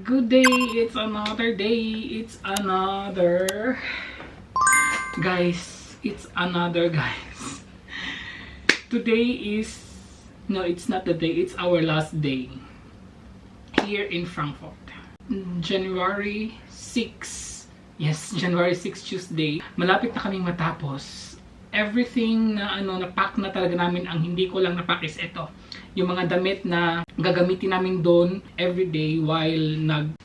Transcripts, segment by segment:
Good day, it's another day, it's another guys, today is, no, it's not the day, it's our last day here in Frankfurt. January 6, yes, January 6 Tuesday, malapit na kaming matapos. Everything na na-pack na talaga namin. Ang hindi ko lang na-pack is ito, yung mga damit na gagamitin namin doon everyday while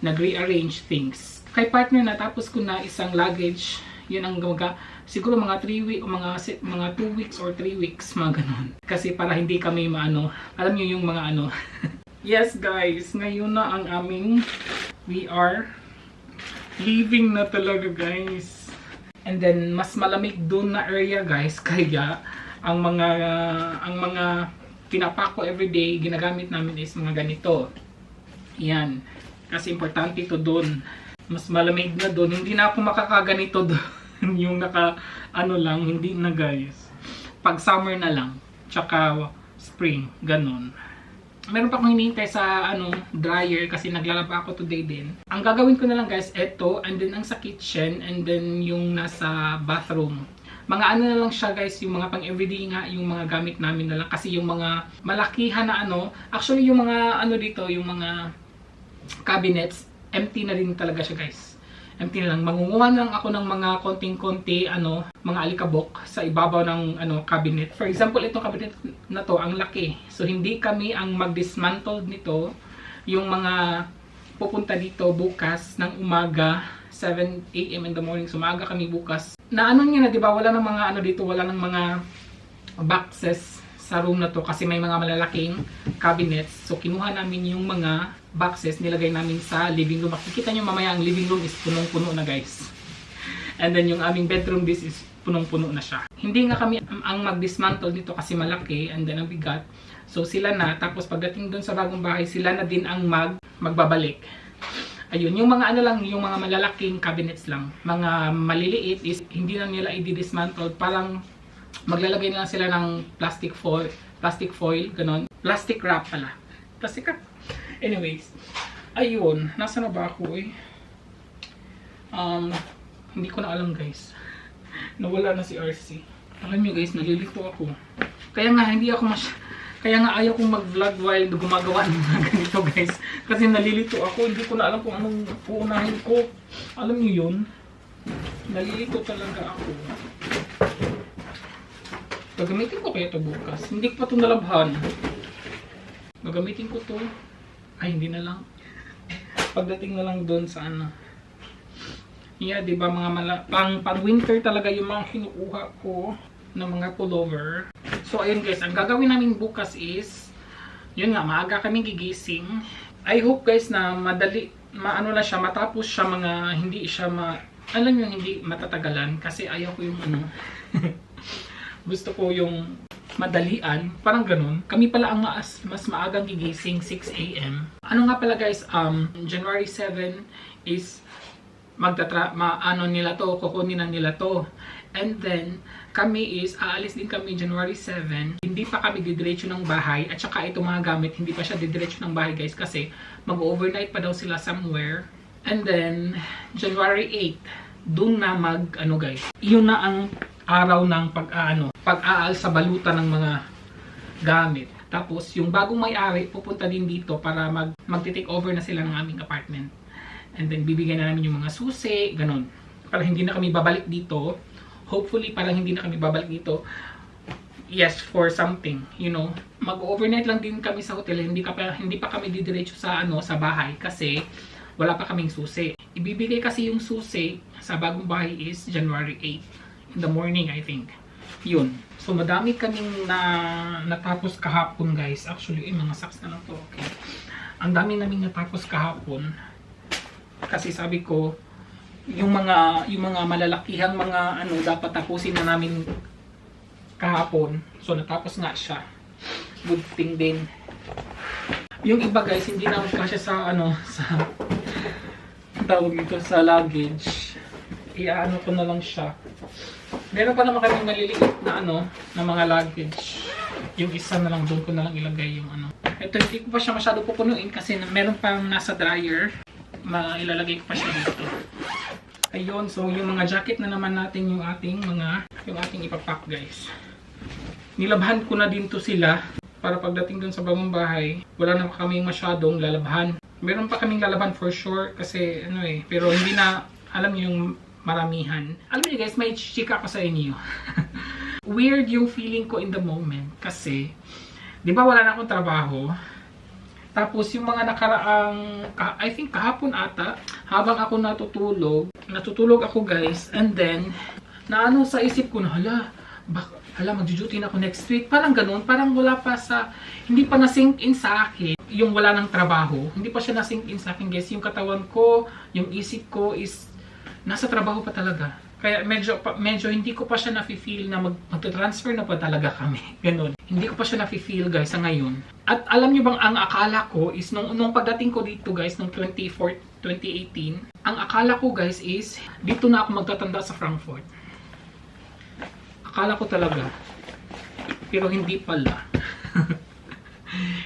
nag-rearrange things. Kay partner na tapos ko na isang luggage, yun ang siguro mga 3 weeks o mga 2 weeks or 3 weeks, mga ganun. Kasi para hindi kami alam niyo yung mga Yes guys, ngayon na ang we are leaving na talaga guys. And then mas malamig doon na area guys, kaya ang mga pinapak ko everyday, ginagamit namin is mga ganito. Yan. Kasi importante ito doon. Mas malamig na doon. Hindi na ako makakaganito doon. Yung lang, hindi na guys. Pag summer na lang. Tsaka spring. Ganon. Meron pa akong hinihintay sa dryer kasi naglalaba ako today din. Ang gagawin ko na lang guys, eto, and then ang sa kitchen, and then yung nasa bathroom. Mga na lang siya guys, yung mga pang everyday nga, yung mga gamit namin na lang. Kasi yung mga malakihan na actually yung mga dito, yung mga cabinets, empty na rin talaga siya guys. Empty na lang. Mangunguha lang ako ng mga konting-konti, mga alikabok sa ibabaw ng cabinet. For example, itong cabinet na to, ang laki. So, hindi kami ang mag-dismantle nito. Yung mga pupunta dito bukas ng umaga, 7 AM in the morning. So, umaga kami bukas. Na niya na, di ba? Wala ng mga dito, wala ng mga boxes sa room na to kasi may mga malalaking cabinets. So, kinuha namin yung mga boxes, nilagay namin sa living room. Makikita nyo mamaya ang living room is punong-puno na guys. And then yung aming bedroom, this is punong-puno na siya. Hindi nga kami ang mag-dismantle dito kasi malaki and then ang bigat. So sila na, tapos pagdating dun sa bagong bahay, sila na din ang magbabalik. Ayun, yung mga lang, yung mga malalaking cabinets lang. Mga maliliit is hindi na nila i-dismantle. Parang maglalagay na lang sila ng plastic foil, ganon. Plastic wrap pala. Plastic wrap. Anyways, ayun, nasa na ba ako hindi ko na alam guys. Nawala na si RC. Alam nyo guys, nalilito ako. Kaya nga ayaw kong mag-vlog while gumagawa ng mga ganito guys. Kasi nalilito ako, hindi ko na alam kung anong uunahin ko. Alam nyo yun? Nalilito talaga ako. Gagamitin ko kaya ito bukas. Hindi ko pa ito nalabhan. Gagamitin ko ito. Ay, hindi na lang. Pagdating na lang doon sa Yeah, di ba mga pang winter talaga yung mga kinukuha ko ng mga pullover. So, ayun guys, ang gagawin namin bukas is, yun nga, maaga kami gigising. I hope guys na madali, matapos siya hindi siya hindi matatagalan. Kasi ayaw ko yung gusto ko yung madalian, parang ganun. Kami pala ang mas maagang gigising, 6 AM. Ano nga pala guys, January 7 is kukunin na nila to. And then, kami is, aalis din kami January 7. Hindi pa kami didiretso ng bahay. At saka itong mga gamit, hindi pa siya didiretso ng bahay guys. Kasi mag-overnight pa daw sila somewhere. And then, January 8, dun na guys. Yun na ang araw ng pag-aal sa balutan ng mga gamit. Tapos, yung bagong may-ari, pupunta din dito para mag-take over na sila ng aming apartment. And then, bibigyan na namin yung mga susi, ganun. Para hindi na kami babalik dito. Hopefully, parang hindi na kami babalik dito. Yes, for something, Mag-overnight lang din kami sa hotel. Hindi pa kami didiretso sa bahay kasi wala pa kaming susi. Ibibigay kasi yung susi sa bagong bahay is January 8. In the morning, I think. Yun. So, madami kaming natapos kahapon, guys. Actually, mga socks na lang to. Okay. Ang dami naming natapos kahapon. Kasi sabi ko, yung mga malalakihang dapat tapusin na namin kahapon. So, natapos nga siya. Good thing din. Yung iba, guys, hindi na kasi sa tawag dito sa luggage. Iaano ko na lang siya. Meron pa naman kami maliliit na na mga luggage. Yung isa na lang, doon ko na lang ilagay yung Ito, hindi ko pa siya masyado pupunuin kasi meron pang nasa dryer. Ilalagay ko pa siya dito. Ayun, so yung mga jacket na naman natin yung ating ipapack guys. Nilabhan ko na din to sila para pagdating dun sa bagong bahay, wala na kaming masyadong lalabhan. Meron pa kaming lalabhan for sure kasi pero hindi na alam niyo yung maramihan. Alam niyo guys, may chika ko sa inyo. Weird yung feeling ko in the moment kasi 'di ba wala na akong trabaho. Tapos yung mga nakaraang, I think kahapon ata, habang ako natutulog ako guys, and then, naano sa isip ko na, magjo-duty na ako next week. Parang ganun, parang wala pa hindi pa na-sink in sa akin, yung wala ng trabaho. Hindi pa siya na-sink in sa akin guys. Yung katawan ko, yung isip ko is, nasa trabaho pa talaga. Kaya medyo hindi ko pa siya nafe-feel na magta-transfer na pa talaga kami. Ganun. Hindi ko pa siya nafe-feel guys sa ngayon. At alam niyo bang ang akala ko is nung pagdating ko dito guys nung 2018, ang akala ko guys is dito na ako magtatanda sa Frankfurt. Akala ko talaga. Pero hindi pala.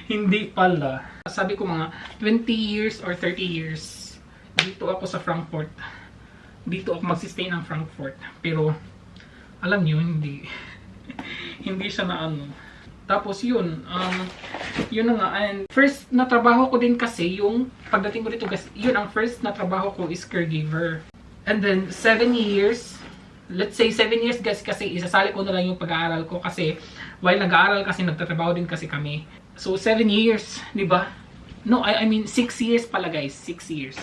Hindi pala. Sabi ko mga 20 years or 30 years dito ako sa Frankfurt. Dito ako magsistay ng Frankfurt. Pero, alam niyo, hindi. Hindi siya na ano. Tapos yun na nga. And first na trabaho ko din kasi, yung pagdating ko dito guys, yun ang first na trabaho ko is caregiver. And then, 7 years, let's say 7 years guys, kasi isasali ko na lang yung pag-aaral ko. Kasi, while nag-aaral kasi, nagtatrabaho din kasi kami. So, 7 years, di ba? No, I mean, 6 years pala guys. 6 years.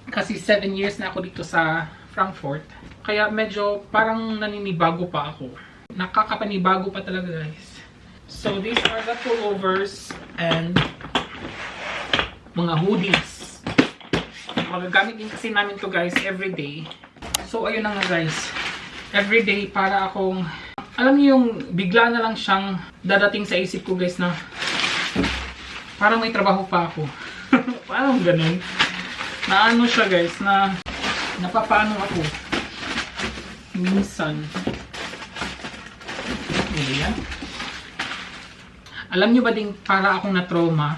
Kasi 7 years na ako dito sa Frankfurt. Kaya medyo parang naninibago pa ako. Nakakapanibago pa talaga guys. So these are the pullovers and mga hoodies. Magagamit din kasi namin to guys everyday. So ayun na nga guys. Everyday para akong, alam niyo yung bigla na lang siyang dadating sa isip ko guys na parang may trabaho pa ako. Parang ganun. Na ano siya guys, na napapaano ako minsan. Ayan. Alam nyo ba ding para akong na-trauma?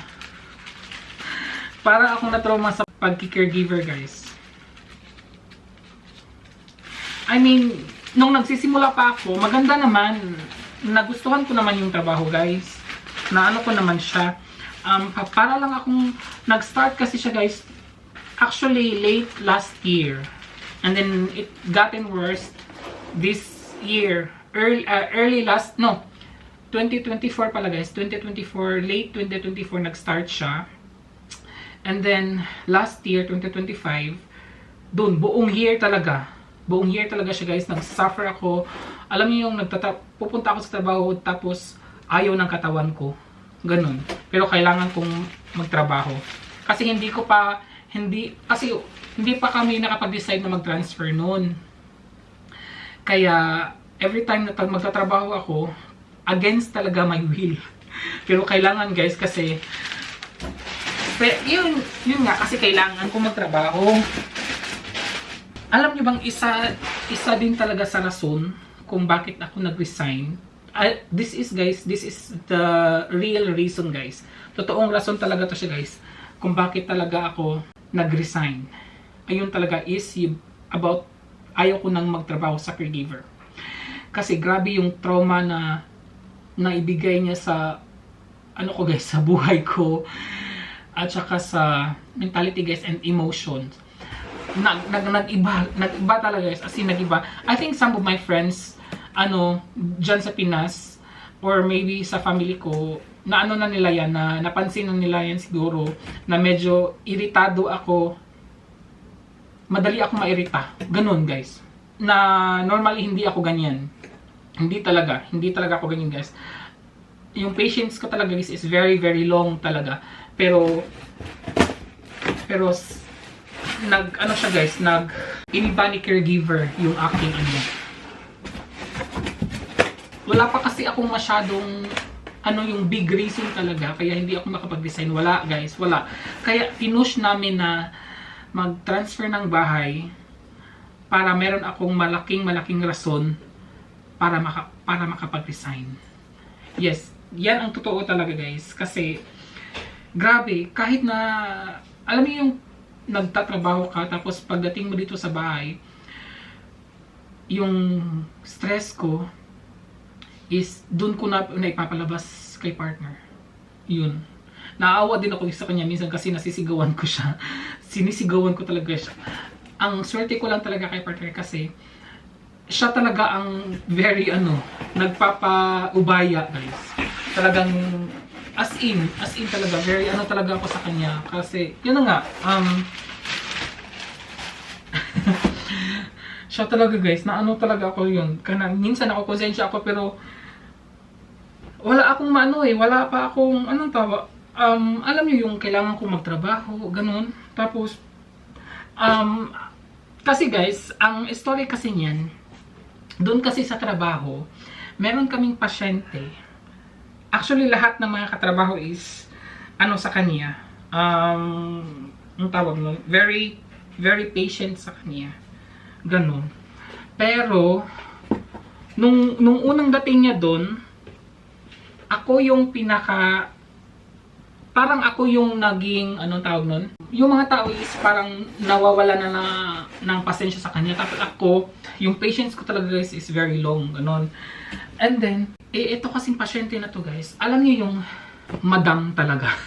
Para akong na-trauma sa pag-caregiver guys. I mean, nung nagsisimula pa ako, maganda naman. Nagustuhan ko naman yung trabaho guys. Na ano ko naman siya. Para lang akong nag-start kasi siya guys. Actually, late last year. And then, it gotten worse this year. Early 2024 pala guys. 2024, late 2024 nag-start siya. And then, last year, 2025, dun, buong year talaga. Buong year talaga siya guys. Nag-suffer ako. Alam niyo yung pupunta ako sa trabaho tapos ayaw ng katawan ko. Ganun. Pero kailangan kong magtrabaho. Kasi hindi pa kami nakapag-decide na mag-transfer noon. Kaya, every time na magtatrabaho ako, against talaga my will. Pero kailangan guys kasi, yun nga, kasi kailangan ko magtrabaho. Alam niyo bang isa din talaga sa rason kung bakit ako nag-resign. This is the real reason guys. Totoong rason talaga to siya guys. Kung bakit talaga ako nag-resign. Ayun talaga is about ayaw ko nang magtrabaho sa caregiver. Kasi grabe yung trauma na naibigay niya sa ko guys, sa buhay ko at saka sa mentality guys and emotions. Nag-iba talaga guys, as in nag-iba. I think some of my friends dyan sa Pinas or maybe sa family ko na na nila yan, na napansin na nila yan siguro, na medyo iritado ako, madali ako mairita. Ganun guys. Na normally hindi ako ganyan. Hindi talaga ako ganyan guys. Yung patience ko talaga guys is very very long talaga. Pero siya guys, iniba ni caregiver yung aking Wala pa kasi akong masyadong yung big reason talaga kaya hindi ako makapag-design. Wala guys, wala. Kaya pinush namin na mag-transfer ng bahay para meron akong malaking rason para makapag-resign. Yes, yan ang totoo talaga guys. Kasi grabe, kahit na alam niyo yung nagtatrabaho ka, tapos pagdating mo dito sa bahay, yung stress ko is dun ko na ipapalabas kay partner. Yun. Naawa din ako sa kanya minsan kasi nasisigawan ko siya. Sinisigawan ko talaga siya. Ang swerte ko lang talaga kay partner kasi siya talaga ang very nagpapaubaya, guys. Talagang as in talaga, very talaga ako sa kanya kasi yun na nga, siya talaga, guys, na talaga ako yun. Minsan ako konsensya ako pero wala akong wala pa akong alam niyo yung kailangan kong magtrabaho, ganun. Tapos kasi guys, ang story kasi niyan, doon kasi sa trabaho, meron kaming pasyente. Actually, lahat ng mga katrabaho is sa kanya. Ang tawag nun, very very patient sa kanya. Ganun. Pero nung unang dating niya doon, ako yung parang ako yung naging, tawag nun? Yung mga tao is parang nawawala na ng pasensya sa kanya. Tapos ako, yung patience ko talaga, guys, is very long. Ganon. And then, ito kasing pasyente na to, guys. Alam niyo yung madam talaga.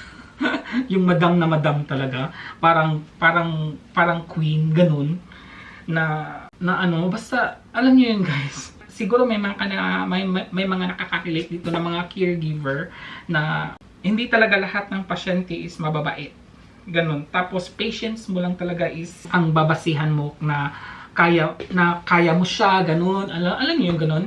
Yung madam na madam talaga. Parang queen, ganun. Basta, alam niyo yun, guys. Siguro may mga nakaka-relate dito na mga caregiver na hindi talaga lahat ng pasyente is mababait. Ganun. Tapos patience mo lang talaga is ang babasihan mo na kaya mo siya, ganun. Alam niyo yung ganun?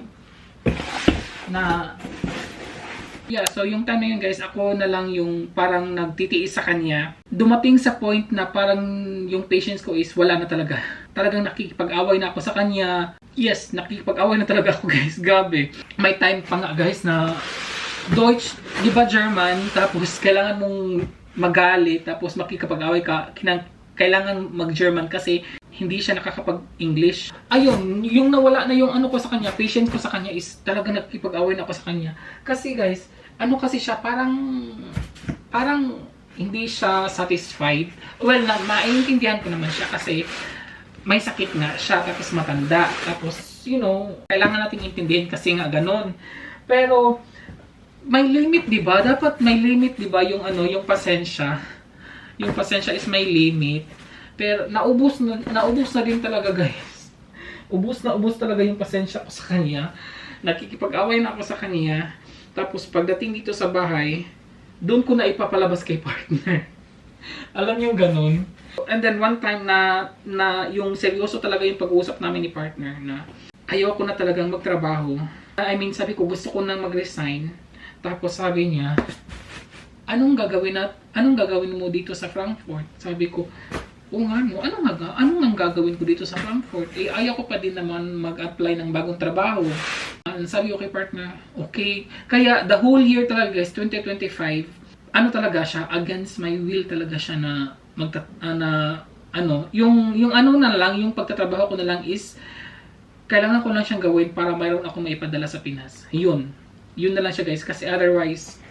So yung time na yun, guys, ako na lang yung parang nagtitiis sa kanya. Dumating sa point na parang yung patience ko is wala na talaga. Talagang nakikipag-away na ako sa kanya. Yes, nakikipag-away na talaga ako, guys. Gabi. May time pa nga, guys, na Deutsch, di ba German, tapos kailangan mong magalit, tapos makikipag-away ka, kailangan mag-German kasi hindi siya nakakapag-English. Ayun, yung nawala na yung ko sa kanya, patience ko sa kanya is talaga nakikipag-away na ako sa kanya. Kasi guys, kasi siya, parang hindi siya satisfied. Well, maiintindihan ko naman siya kasi may sakit nga siya, tapos matanda. Tapos, kailangan nating intindihin kasi nga ganon. Pero, may limit, 'di ba? Dapat may limit, 'di ba, yung pasensya. Yung pasensya is may limit. Pero naubos na din talaga, guys. Ubos talaga yung pasensya ko sa kanya. Nakikipag-away na ako sa kanya. Tapos pagdating dito sa bahay, doon ko na ipapalabas kay partner. Alam niyo ganun. And then one time na yung seryoso talaga yung pag-uusap namin ni partner na ayoko na talagang magtrabaho. I mean, sabi ko gusto ko nang mag-resign. Tapos sabi niya, anong gagawin mo dito sa Frankfurt? Sabi ko, anong gagawin ko dito sa Frankfurt? Ayaw ko pa din naman mag-apply ng bagong trabaho. Sabi ko kay partner, okay. Kaya the whole year talaga, guys, 2025, talaga siya, against my will talaga siya na yung pagtatrabaho ko na lang is, kailangan ko lang siyang gawin para mayroon akong maipadala sa Pinas. Yun na lang siya, guys, kasi otherwise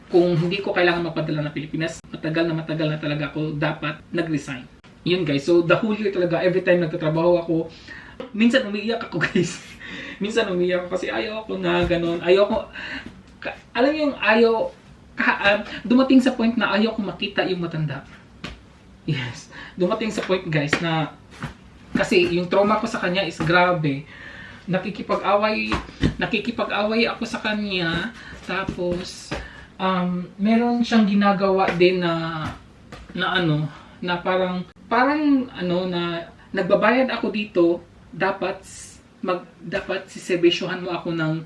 kung hindi ko kailangan mapadala na Pilipinas, matagal na talaga ako dapat nag-resign. Yun, guys. So the whole year talaga, every time nagtatrabaho ako, minsan umiiyak ako, guys. Minsan umiiyak ako kasi ayaw ako na ganun. Alam yung dumating sa point na ayaw ko makita yung matanda. Yes. Dumating sa point, guys, na kasi yung trauma ko sa kanya is grabe. Nakikipag-away ako sa kanya, tapos meron siyang ginagawa din na parang nagbabayad ako dito, dapat siservisyohan mo ako ng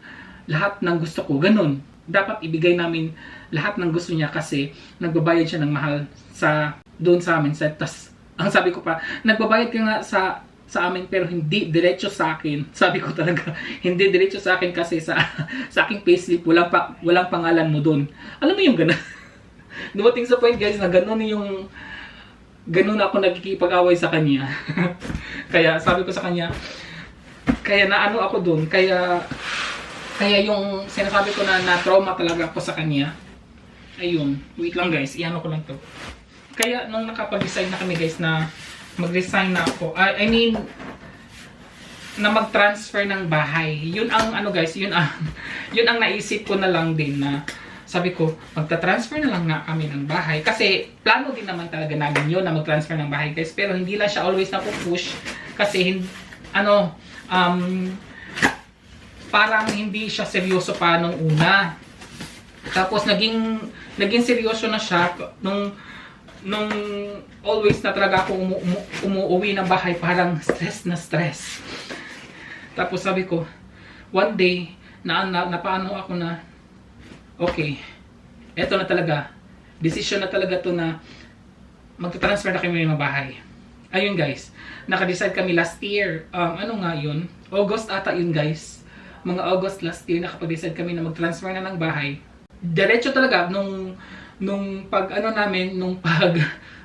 lahat ng gusto ko, ganun. Dapat ibigay namin lahat ng gusto niya kasi nagbabayad siya ng mahal doon sa amin. Tas ang sabi ko pa, nagbabayad ka nga sa amin pero hindi diretso sa akin. Sabi ko talaga, hindi diretso sa akin kasi sa aking payslip walang pangalan mo doon. Alam mo yung gano'n? Dumating sa point, guys, na gano'n ako nagkikipag-away sa kanya. Kaya sabi ko sa kanya, kaya ako doon, kaya yung sinasabi ko na trauma talaga ako sa kanya. Ayun, wait lang, guys, iyan ko lang to. Kaya nung nakapag-decide na kami guys na mag-resign na ako, I mean, na mag-transfer ng bahay. Yun ang ano guys, yun ang naisip ko na lang din na sabi ko, magta-transfer na lang na kami ng bahay. Kasi plano din naman talaga namin yun na mag-transfer ng bahay guys. Pero hindi lang siya always na push kasi parang hindi siya seryoso pa nung una. Tapos naging seryoso na siya nung always na talaga ako umuwi ng bahay, parang stress na stress. Tapos sabi ko, one day, napaano ako na, okay, eto na talaga, decision na talaga to na magta-transfer na kami ng bahay. Ayun guys, naka-decide kami last year, ano nga yun? August ata yun guys. Mga August last year, nakapag-decide kami na mag-transfer na ng bahay. Diretso talaga, nung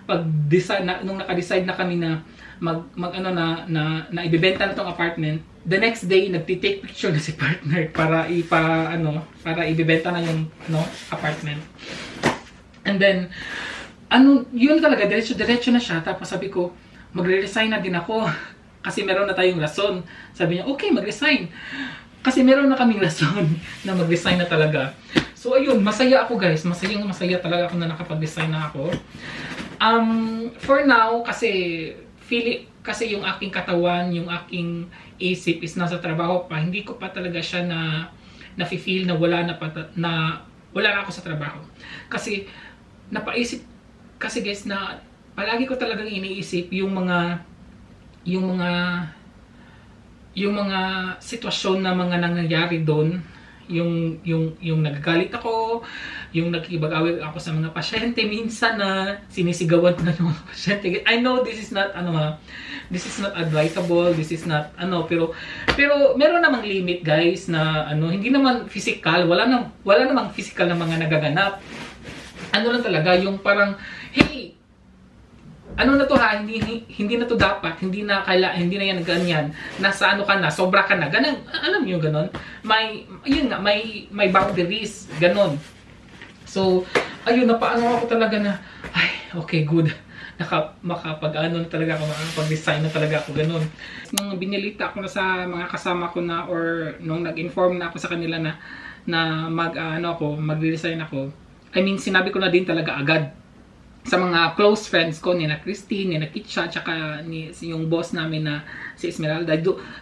pag-decide nung naka-decide na kami na na ibebenta na tong apartment, the next day nagti-take picture na si partner para ibebenta na yung apartment. And then yun talaga, diretso na siya. Tapos sabi ko, magre-resign na din ako kasi meron na tayong rason. Sabi niya, okay, mag-resign. Kasi meron na kaming rason na mag-resign na talaga. So ayun, masaya ako guys. Masaya talaga ako na nakapag-resign na ako. For now, kasi yung aking katawan, yung aking isip is nasa trabaho pa. Hindi ko pa talaga siya na-feel na wala na ako sa trabaho. Kasi napaisip kasi guys na palagi ko talagang iniisip yung mga sitwasyon na mga nangyayari doon, yung nagagalit ako, yung nakikipag-away ako sa mga pasyente, minsan na sinisigawan ko na ng mga pasyente. I know this is not advisable, this is not pero meron namang limit guys na hindi naman physical, wala namang physical na mga nagaganap. Lang talaga yung parang, hey, na to ha, hindi na to dapat, hindi na yan ganyan, nasa ka na, sobra ka na, ganun, alam niyo ganun, may boundaries, ganun. So, ayun, napaano ako talaga na, ay, okay, good, talaga ako, makapag-design na talaga ako, ganun. Nung binilita ako na sa mga kasama ko na, or nung nag-inform na ako sa kanila na mag-resign ako, I mean, sinabi ko na din talaga agad sa mga close friends ko, ni na Christine, ni na Kitcha, tsaka yung boss namin na si Esmeralda.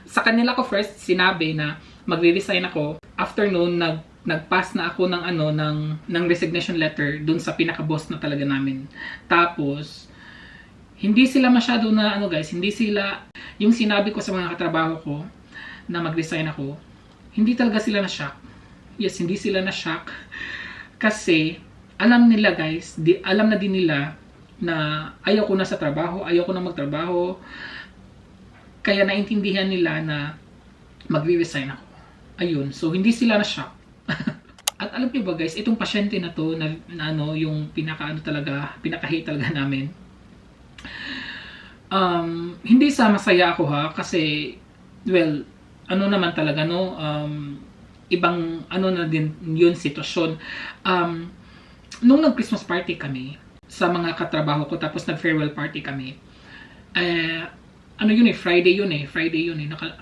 Sa kanila ko first sinabi na magre-resign ako. After noon, nag-pass na ako ng resignation letter dun sa pinaka-boss na talaga namin. Tapos, hindi sila masyado na guys, hindi sila, yung sinabi ko sa mga katrabaho ko na mag-resign ako, hindi talaga sila na-shock. Yes, hindi sila na-shock. Kasi, alam nila guys, alam na din nila na ayaw ko na sa trabaho, ayaw ko na magtrabaho. Kaya naintindihan nila na magre-resign ako. Ayun, so hindi sila na-shock. At alam niyo ba guys, itong pasyente na to, na yung pinaka-hate talaga namin. Hindi sa masaya ako ha, kasi, well, naman talaga ibang na din yun sitwasyon. Nung nag-Christmas party kami sa mga katrabaho ko, tapos nag-farewell party kami, Friday yun eh.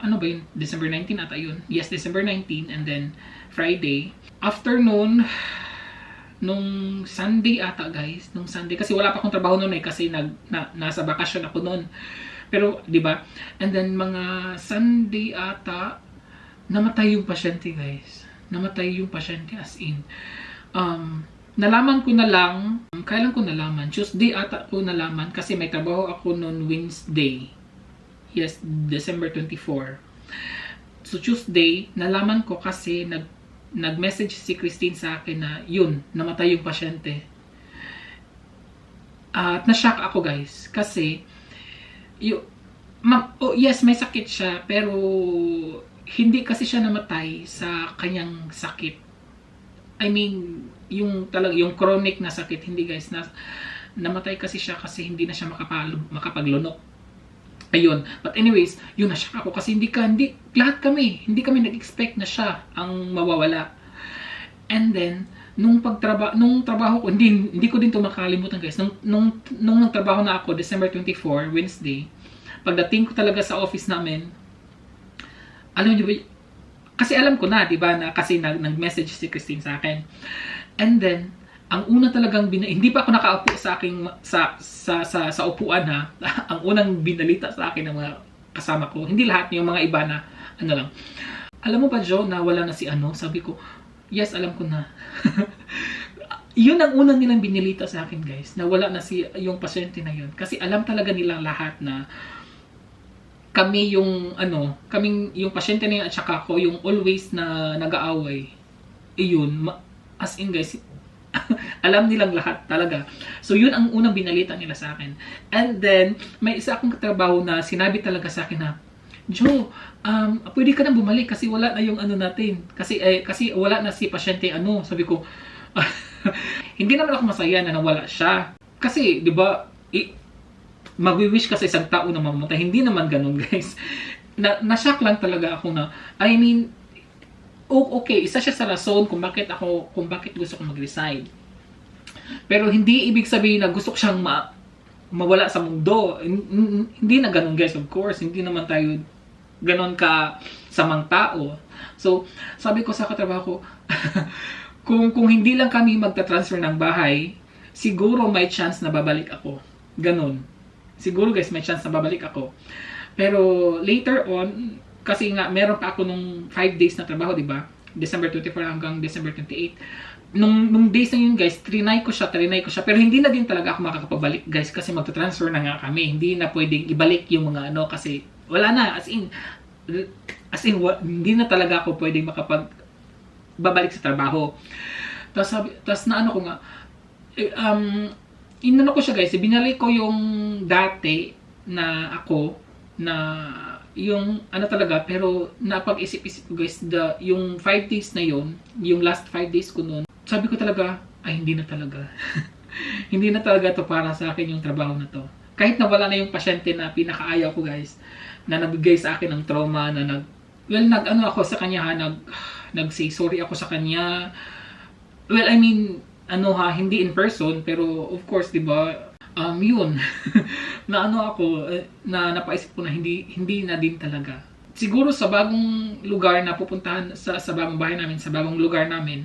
Ano ba yun? December 19 ata yun. Yes, December 19, and then Friday. Afternoon, nung Sunday ata guys, kasi wala pa akong trabaho noon kasi nasa bakasyon ako noon. Pero, di ba? And then, mga Sunday ata, namatay yung pasyente guys. Namatay yung pasyente as in. Nalaman ko na lang, kailan ko nalaman? Tuesday ata ko nalaman kasi may trabaho ako noon Wednesday. Yes, December 24. So Tuesday, nalaman ko kasi nag-message si Christine sa akin na yun, namatay yung pasyente. At na-shock ako guys kasi yes, may sakit siya pero hindi kasi siya namatay sa kanyang sakit. I mean, yung chronic na sakit, hindi guys, namatay kasi siya kasi hindi na siya makapaglunok. Ayun. But anyways, yun, na-shock ako kasi hindi kami nag-expect na siya ang mawawala. And then, nung trabaho ko, hindi ko din to makalimutan guys. Nung nagtrabaho na ako, December 24, Wednesday, pagdating ko talaga sa office namin, alam niyo ba, kasi alam ko na, di ba, na kasi nag-message si Christine sa akin. And then, ang una talagang hindi pa ako nakaupo sa aking sa upuan ha. Ang unang binalita sa akin ng mga kasama ko, hindi lahat, yung mga iba na ano lang. Alam mo ba, Joe, na wala na si ano? Sabi ko, yes, alam ko na. Yun ang unang nilang binilita sa akin, guys, na wala na si yung pasyente na yun. Kasi alam talaga nilang lahat na kami yung yung pasyente na yun at saka ako yung always na nag-aaway. Iyon, as in guys, alam nilang lahat talaga. So yun ang unang binalita nila sa akin. And then may isa akong katrabaho na sinabi talaga sa akin na, Joe, pwede ka na bumalik kasi wala na yung ano natin. Kasi wala na si pasyente ano. Sabi ko, hindi naman ako masaya na nawala siya. Kasi, di ba, magwi-wish ka sa isang tao na mamatay. Hindi naman ganun, guys. Na-shock lang talaga ako na, I mean, okay, isa siya sa rason kung bakit gusto kong mag-resign. Pero hindi ibig sabihin na gusto ko siyang mawala sa mundo. Hindi na ganun, guys, of course. Hindi naman tayo ganun ka samang tao. So, sabi ko sa katrabaho ko, kung hindi lang kami magta-transfer ng bahay, siguro may chance na babalik ako. Ganun. Siguro guys, may chance na babalik ako. Pero later on, kasi nga meron pa ako nung 5 days na trabaho, di ba? December 24 hanggang December 28. Nung days na yun guys, trinay ko siya. Pero hindi na din talaga ako makakapabalik guys kasi magta-transfer na nga kami. Hindi na pwedeng ibalik yung mga ano kasi wala na. As in hindi na talaga ako pwedeng babalik sa trabaho. Tapos na ano ko nga, inano ko siya guys, binalik ko yung dati na ako na yung ano talaga, pero napag-isip-isip ko guys, yung 5 days na yon, yung last 5 days ko noon, sabi ko talaga, ay hindi na talaga. Hindi na talaga to para sa akin yung trabaho na to. Kahit nawala na yung pasyente na pinakaayaw ko guys, na nagbigay sa akin ng trauma, na nag-ano ako sa kanya ha, nag-say sorry ako sa kanya. Well, I mean, hindi in person, pero of course, di ba, yun, na ako, na napaisip ko na hindi na din talaga. Siguro sa bagong lugar na pupuntahan, sa bagong bahay namin, sa bagong lugar namin,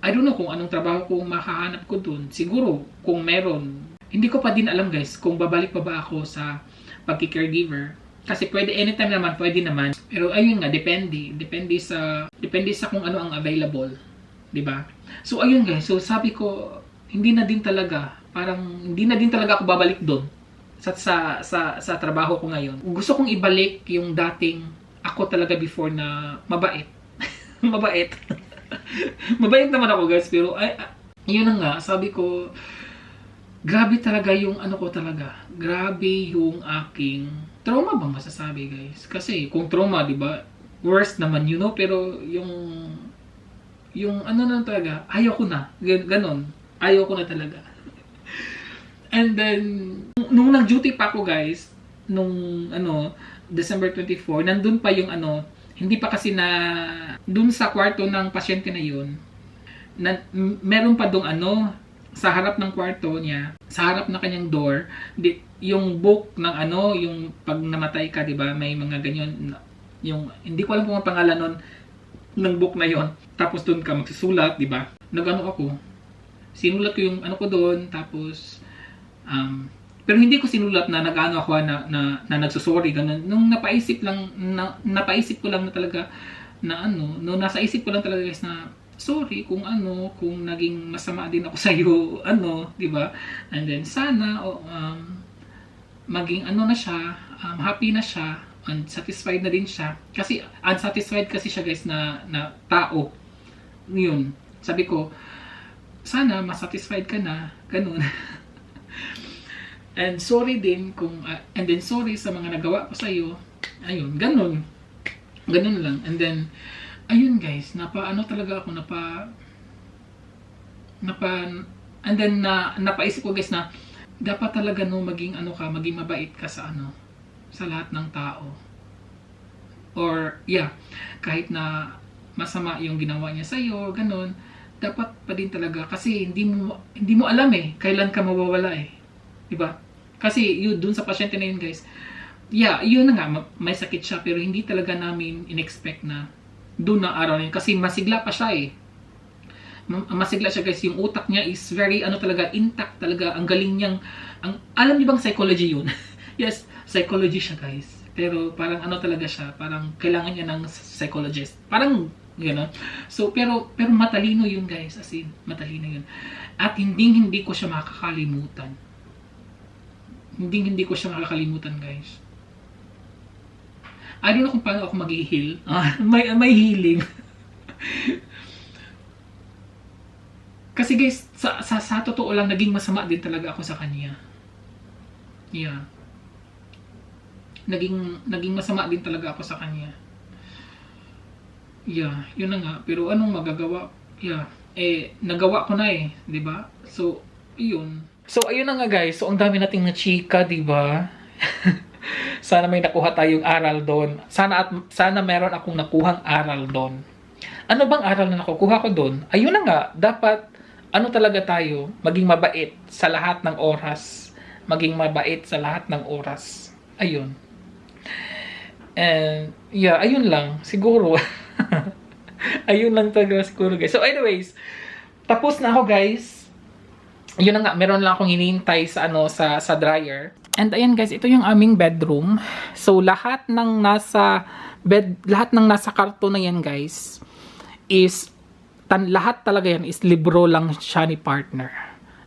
I don't know kung anong trabaho ko makahanap ko dun. Siguro, kung meron. Hindi ko pa din alam guys, kung babalik pa ba ako sa pagki-caregiver. Kasi pwede, anytime naman, pwede naman. Pero ayun nga, depende sa kung ano ang available. Diba? So ayun guys, so sabi ko, hindi na din talaga ako babalik doon sa trabaho ko ngayon. Gusto kong ibalik yung dating ako talaga before na mabait. Mabait. Mabait naman ako guys, pero yun na nga, sabi ko, grabe talaga yung ano ko talaga. Grabe yung aking trauma bang masasabi guys? Kasi kung trauma, di ba? Worst naman, pero yung ano na talaga, ayaw ko na. Ganon. Ayaw ko na talaga. And then, nung nag-duty pa ako guys, nung December 24, nandun pa yung hindi pa kasi dun sa kwarto ng pasyente na yun, meron pa dong sa harap ng kwarto niya, sa harap ng kanyang door, yung book ng yung pag namatay ka, di ba, may mga ganyan, yung, hindi ko alam kung ang pangalan nun, ng book na yon. Tapos doon ka magsusulat, di ba? Ako, sinulat ko yung ko doon, tapos pero hindi ko sinulat na ako na nagsusorry ganun. Nung napaisip ko lang na talaga na nasa isip ko lang talaga guys na sorry kung naging masama din ako sa iyo, di ba? And then sana maging na siya, happy na siya, unsatisfied na din siya. Kasi unsatisfied kasi siya guys na tao. Yun. Sabi ko, sana masatisfied ka na. Ganun. And sorry din and then sorry sa mga nagawa ko sa iyo. Ayun, ganun. Ganun lang. And then, ayun guys, talaga ako, and then napaisip ko guys na dapat talaga maging maging mabait ka sa sa lahat ng tao. Or, kahit na masama yung ginawa niya sa'yo, ganun, dapat pa din talaga kasi hindi mo alam eh kailan ka mawawala eh. 'Di ba? Kasi yun dun sa pasyente na yun, guys. Yeah, yun na nga, may sakit siya pero hindi talaga namin in-expect na doon na araw na yun kasi masigla pa siya eh. Masigla siya, guys. Yung utak niya is very talaga intact talaga. Ang galing niyang alam niyo bang psychology yun? Yes, psychology siya, guys. Pero parang talaga siya, parang kailangan niya ng psychologist. Parang gano'n. So pero matalino yun, guys. As in, matalino yun. At hindi ko siya makakalimutan. Hindi ko siya makakalimutan, guys. I don't know kung paano ako mag-heal. May healing. Kasi, guys, sa totoo lang, naging masama din talaga ako sa kanya. Yeah. Naging masama din talaga ako sa kanya. Yeah, yun na nga. Pero anong magagawa? Yeah. Nagawa ko na eh. 'Di ba? So, yun. So, ayun na nga, guys. So, ang dami nating na-chika, 'di ba? Sana may nakuha tayong aral doon. Sana meron akong nakuhang aral doon. Ano bang aral na nakukuha ko doon? Ayun na nga, dapat talaga tayo, maging mabait sa lahat ng oras. Maging mabait sa lahat ng oras. Ayun. And yeah, ayun lang siguro. Ayun lang talaga siguro, guys. So anyways, tapos na ako, guys. Yun na nga, meron lang akong hinihintay sa sa dryer. And ayan, guys, ito yung aming bedroom. So lahat ng nasa karton na yan, guys, is lahat talaga yan is libro lang siya ni partner.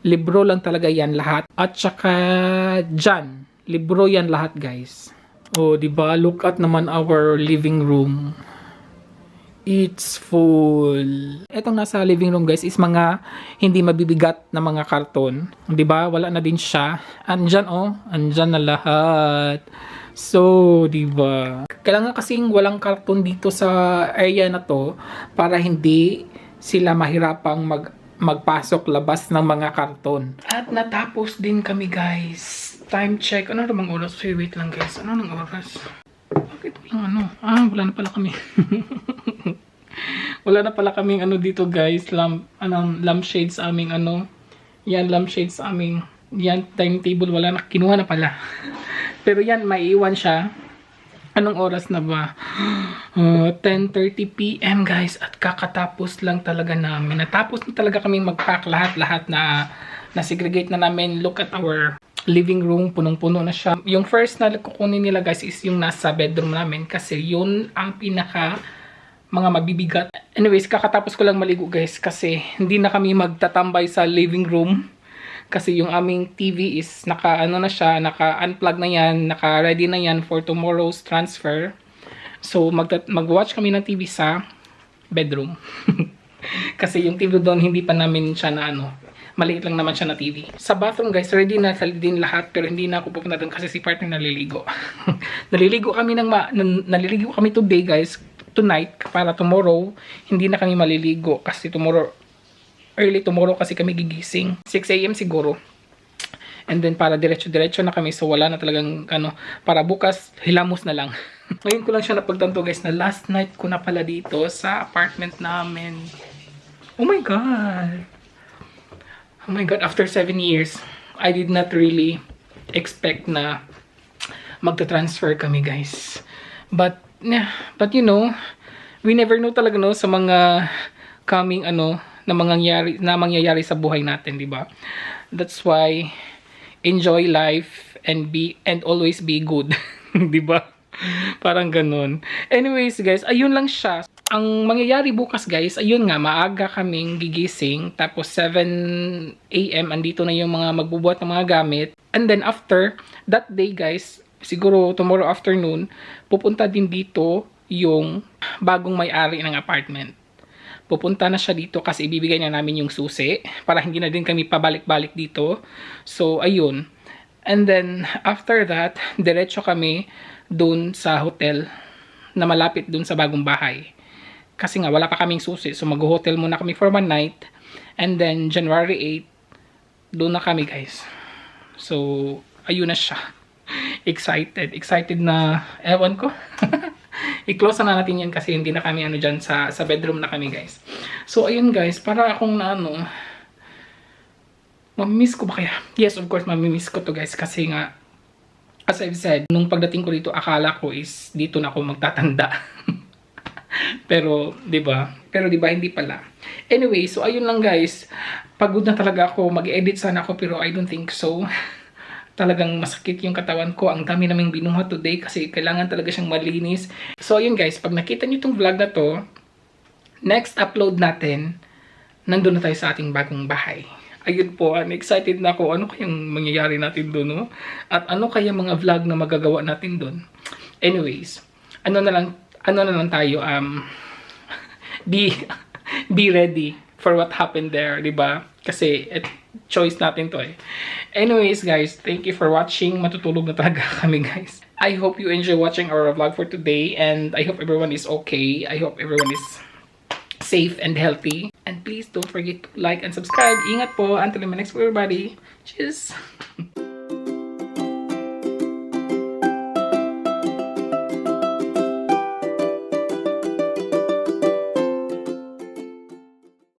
Libro lang talaga yan lahat. At saka dyan, libro yan lahat, guys. Oh, diba? Look at naman our living room. It's full. Etong nasa living room, guys, is mga hindi mabibigat na mga karton. 'Di ba? Wala na din siya. Andyan na lahat. So, 'di ba? Kailangan kasing walang karton dito sa area na 'to para hindi sila mahirapang magpasok labas ng mga karton. At natapos din kami, guys. Time check. Ano namang oras? Wait lang, guys. Ano nang oras? Bakit walang wala na pala kami. Wala na pala kaming dito, guys. Lampshades aming Yan, lampshades aming. Yan, timetable. Wala na. Kinuha na pala. Pero yan, maiiwan siya. Anong oras na ba? 10:30 PM, guys. At kakatapos lang talaga namin. Natapos na talaga kaming mag-pack lahat na segregate na namin. Look at our living room, punong-puno na siya. Yung first na kukunin nila, guys, is yung nasa bedroom namin kasi yun ang pinaka mga mabibigat. Anyways, kakatapos ko lang maligo, guys, kasi hindi na kami magtatambay sa living room kasi yung aming TV is naka-unplug na yan, naka-ready na yan for tomorrow's transfer. So mag-watch kami ng TV sa bedroom. Kasi yung TV doon hindi pa namin siya maliit lang naman siya na TV. Sa bathroom, guys, ready na din lahat pero hindi na ako pupunta doon kasi si partner naliligo. Naliligo kami today, guys, tonight, para tomorrow hindi na kami maliligo kasi early tomorrow kasi kami gigising 6 AM siguro. And then para diretso na kami, so wala na talagang para bukas hilamos na lang. Ngayon ko lang siya napagtanto, guys, na last night ko na pala dito sa apartment namin. Oh my god, after 7 years, I did not really expect na magta-transfer kami, guys. But you know, we never know talaga sa mga coming na mangyayari sa buhay natin, di ba? That's why enjoy life and always be good. Di ba? Parang ganun. Anyways, guys, ayun lang siya. Ang mangyayari bukas, guys, ayun nga, maaga kaming gigising. Tapos 7 AM, andito na yung mga magbubuhat ng mga gamit. And then after that day, guys, siguro tomorrow afternoon, pupunta din dito yung bagong may-ari ng apartment. Pupunta na siya dito kasi ibibigay na namin yung susi para hindi na din kami pabalik-balik dito. So, ayun. And then, after that, diretso kami dun sa hotel na malapit dun sa bagong bahay. Kasi nga, wala pa kaming susi. So, mag-hotel muna kami for 1 night. And then, January 8, dun na kami, guys. So, ayun na siya. Excited na, ewan ko. I-close na natin yan kasi hindi na kami ano dyan sa bedroom na kami guys. So ayun guys, para akong na ano, mamimiss ko ba kaya? Yes, of course, mamimiss ko to guys kasi nga, as I've said, nung pagdating ko dito, akala ko is dito na ako magtatanda. Pero, di ba? Pero di ba hindi pala. Anyway, so ayun lang guys. Pagod na talaga ako. Mag-edit sana ako pero I don't think so. Talagang masakit yung katawan ko. Ang dami naming binuhat today kasi kailangan talaga siyang malinis. So ayun guys, pag nakita niyo itong vlog na to, next upload natin, nandun na tayo sa ating bagong bahay. Ayun po, I'm excited na ako. Ano kayang mangyayari natin doon, no? At ano kaya mga vlog na magagawa natin doon? Anyways, ano na lang tayo, be ready for what happened there, di ba? Kasi choice natin to eh. Anyways guys, thank you for watching. Matutulog na talaga kami guys. I hope you enjoy watching our vlog for today and I hope everyone is okay. I hope everyone is safe and healthy. And please don't forget to like and subscribe. Ingat po. Until the next everybody. Cheers!